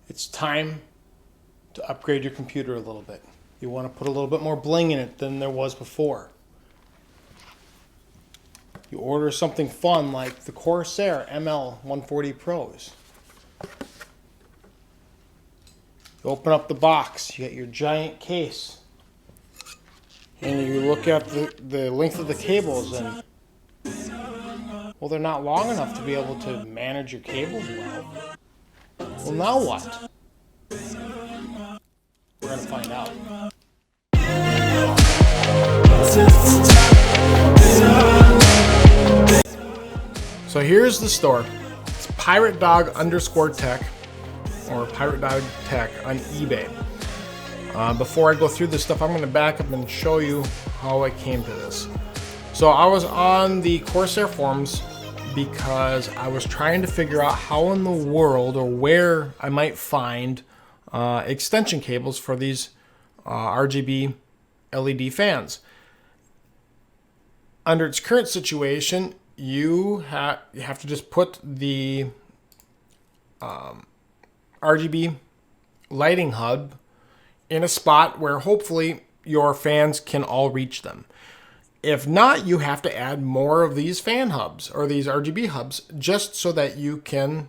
it's time to upgrade your computer a little bit. You want to put a little bit more bling in it than there was before. You order something fun like the Corsair ML140 Pros. You open up the box, you get your giant case, and you look at the length of the cables, and well, they're not long enough to be able to manage your cables well. Well, now what? We're going to find out. So here's the store. It's Piratedog_Tech or Piratedog Tech on eBay. Before I go through this stuff, I'm going to back up and show you how I came to this. So I was on the Corsair forums because I was trying to figure out how in the world or where I might find extension cables for these RGB LED fans. Under its current situation, you have to just put the RGB lighting hub in a spot where hopefully your fans can all reach them. If not, you have to add more of these fan hubs or these RGB hubs just so that you can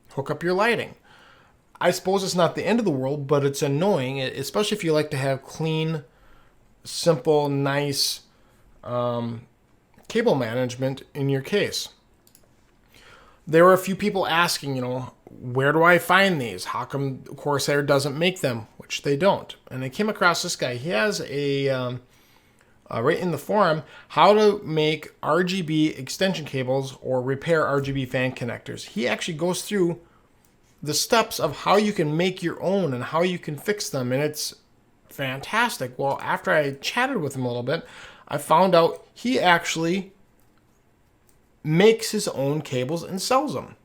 hook up your lighting. I suppose it's not the end of the world, but it's annoying, especially if you like to have clean, simple, nice cable management in your case. There were a few people asking, where do I find these? How come Corsair doesn't make them? Which they don't. And I came across this guy. He has a, right in the forum, how to make RGB extension cables or repair RGB fan connectors. He actually goes through the steps of how you can make your own and how you can fix them. And it's fantastic. Well, after I chatted with him a little bit, I found out he actually makes his own cables and sells them.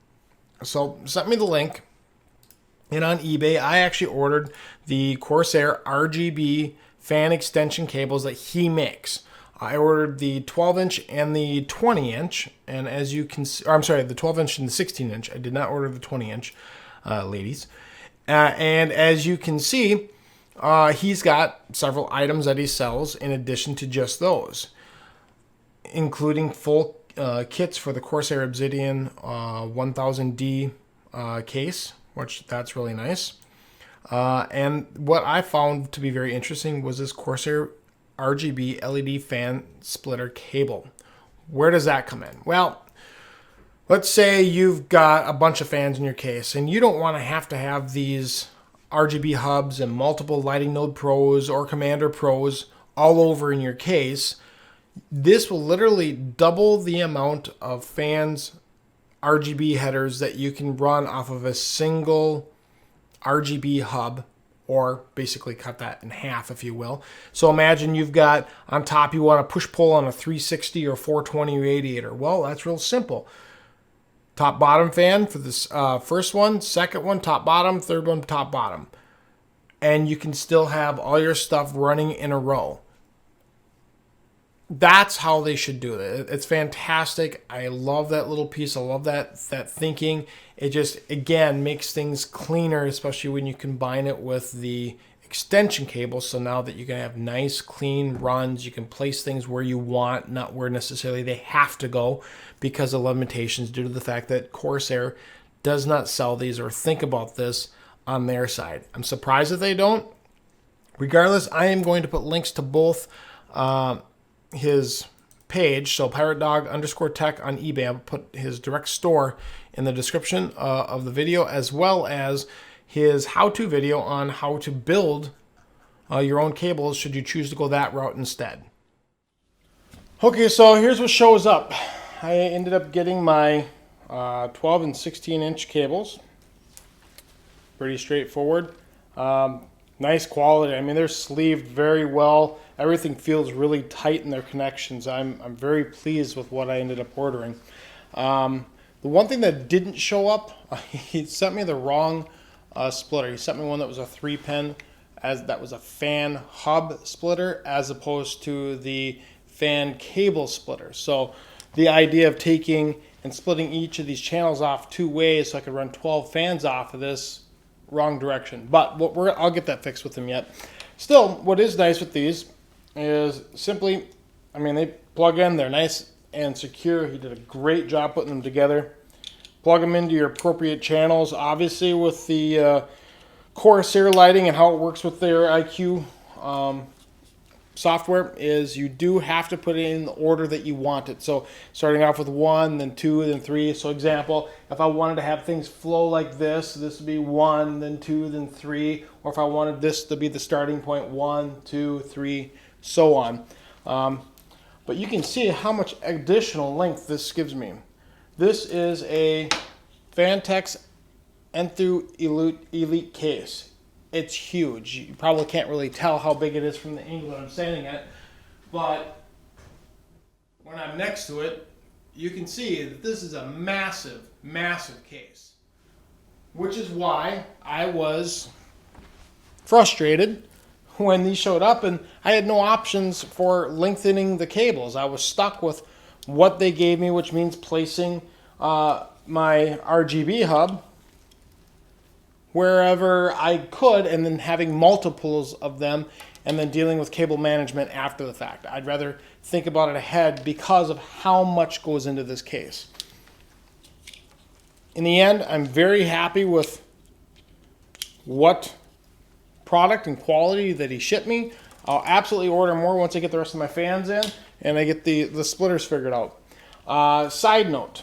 So sent me the link, and on eBay I actually ordered the Corsair RGB fan extension cables that he makes. I ordered the 12-inch and the 20-inch, and as you can see, I'm sorry, the 12-inch and the 16-inch. I did not order the 20-inch, ladies. And as you can see, he's got several items that he sells in addition to just those, including full kits for the Corsair Obsidian 1000D case, which that's really nice. And what I found to be very interesting was this Corsair RGB LED fan splitter cable. Where does that come in? Well, let's say you've got a bunch of fans in your case and you don't want to have these RGB hubs and multiple Lighting Node Pros or Commander Pros all over in your case. This will literally double the amount of fans RGB headers that you can run off of a single RGB hub, or basically cut that in half, if you will. So imagine you've got on top, you want to push-pull on a 360 or 420 radiator. Well, that's real simple. Top bottom fan for this first one, second one top bottom, third one top bottom. And you can still have all your stuff running in a row. That's how they should do it. It's fantastic. I love that little piece. I love that thinking. It just, again, makes things cleaner, especially when you combine it with the extension cable. So now that you can have nice, clean runs, you can place things where you want, not where necessarily they have to go because of limitations due to the fact that Corsair does not sell these or think about this on their side. I'm surprised that they don't. Regardless, I am going to put links to both his page, so Piratedog_Tech on eBay. I'll put his direct store in the description of the video, as well as his how-to video on how to build your own cables should you choose to go that route instead. Okay, so here's what shows up. I ended up getting my 12 and 16-inch cables. Pretty straightforward. Nice quality. I mean, they're sleeved very well. Everything feels really tight in their connections. I'm very pleased with what I ended up ordering. The one thing that didn't show up, he sent me the wrong splitter. He sent me one that was a 3-pin, that was a fan hub splitter, as opposed to the fan cable splitter. So the idea of taking and splitting each of these channels off 2 ways so I could run 12 fans off of this wrong direction. But I'll get that fixed with them yet. Still, what is nice with these is simply, I mean, they plug in, they're nice and secure. He did a great job putting them together. Plug them into your appropriate channels. Obviously, with the Corsair lighting and how it works with their IQ software, is you do have to put it in the order that you want it. So starting off with 1, then 2, then 3. So example, if I wanted to have things flow like this would be 1, then 2, then 3. Or if I wanted this to be the starting point, 1, 2, 3, so on. But you can see how much additional length this gives me. This is a Vantex Enthoo Elite case. It's huge. You probably can't really tell how big it is from the angle that I'm standing at, but when I'm next to it, you can see that this is a massive, massive case, which is why I was frustrated when these showed up and I had no options for lengthening the cables. I was stuck with what they gave me, which means placing my RGB hub wherever I could, and then having multiples of them, and then dealing with cable management after the fact. I'd rather think about it ahead because of how much goes into this case. In the end, I'm very happy with what product and quality that he shipped me. I'll absolutely order more once I get the rest of my fans in and I get the splitters figured out. Side note,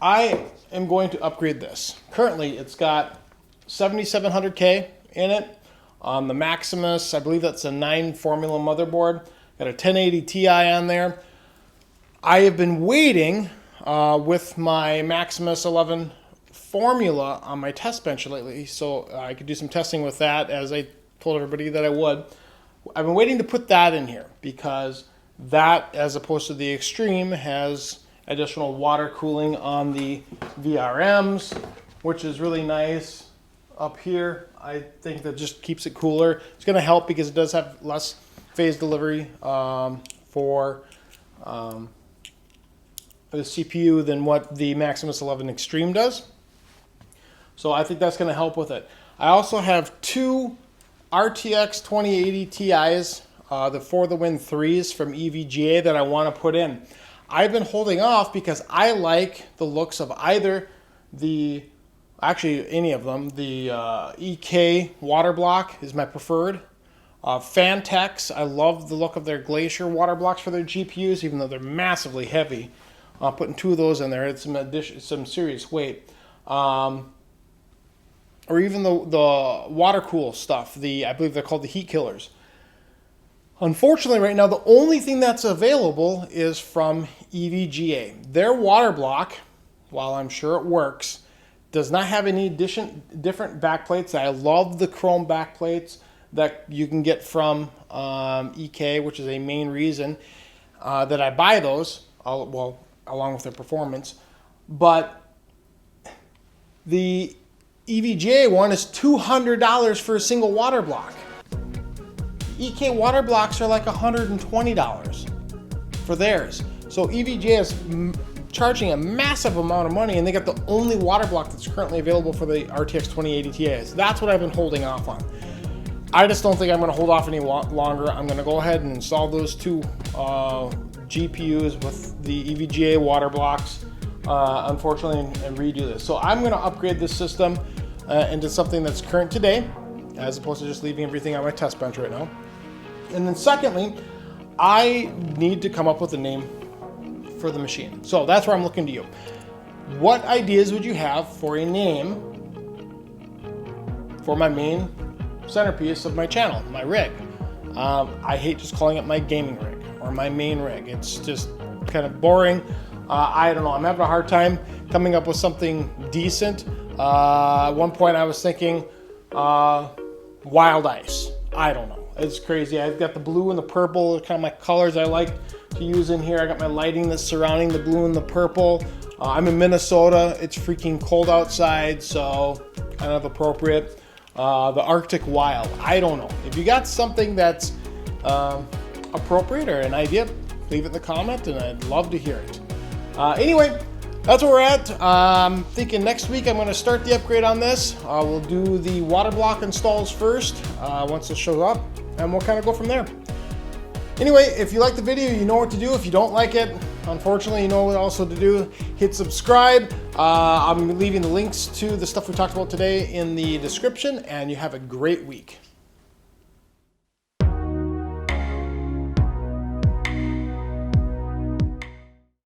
I am going to upgrade this. Currently, it's got 7700K in it. On the Maximus, I believe that's a 9 formula motherboard. Got a 1080 Ti on there. I have been waiting with my Maximus 11 formula on my test bench lately, so I could do some testing with that, as I told everybody that I would. I've been waiting to put that in here because that, as opposed to the Extreme, has additional water cooling on the VRMs, which is really nice up here. I think that just keeps it cooler. It's going to help because it does have less phase delivery for the CPU than what the Maximus 11 Extreme does. So I think that's going to help with it. I also have 2 RTX 2080 Ti's, the For the Win 3s from EVGA that I want to put in. I've been holding off because I like the looks of either actually any of them. The EK water block is my preferred. Vantex, I love the look of their Glacier water blocks for their GPUs, even though they're massively heavy. Putting 2 of those in there, it's some serious weight. Or even the water cool stuff. I believe they're called the heat killers. Unfortunately, right now, the only thing that's available is from EVGA. Their water block, while I'm sure it works, does not have any different backplates. I love the chrome backplates that you can get from EK, which is a main reason that I buy those, along with their performance. But the EVGA one is $200 for a single water block. EK water blocks are like $120 for theirs. So EVGA is charging a massive amount of money, and they got the only water block that's currently available for the RTX 2080 Ti's. That's what I've been holding off on. I just don't think I'm going to hold off any longer. I'm going to go ahead and install those 2 GPUs with the EVGA water blocks, unfortunately, and redo this. So I'm going to upgrade this system into something that's current today, as opposed to just leaving everything on my test bench right now. And then secondly, I need to come up with a name for the machine. So that's where I'm looking to you. What ideas would you have for a name for my main centerpiece of my channel, my rig? I hate just calling it my gaming rig or my main rig. It's just kind of boring. I don't know. I'm having a hard time coming up with something decent. At one point I was thinking Wild Ice. I don't know. It's crazy. I've got the blue and the purple, kind of my colors I like to use in here. I got my lighting that's surrounding the blue and the purple. I'm in Minnesota. It's freaking cold outside, so kind of appropriate. The Arctic Wild. I don't know. If you got something that's appropriate or an idea, leave it in the comment, and I'd love to hear it. Anyway, That's where we're at. I'm thinking next week I'm going to start the upgrade on this. We'll do the water block installs first once it shows up, and we'll kind of go from there. Anyway, if you like the video, you know what to do. If you don't like it, unfortunately, you know what also to do. Hit subscribe. I'm leaving the links to the stuff we talked about today in the description, and you have a great week.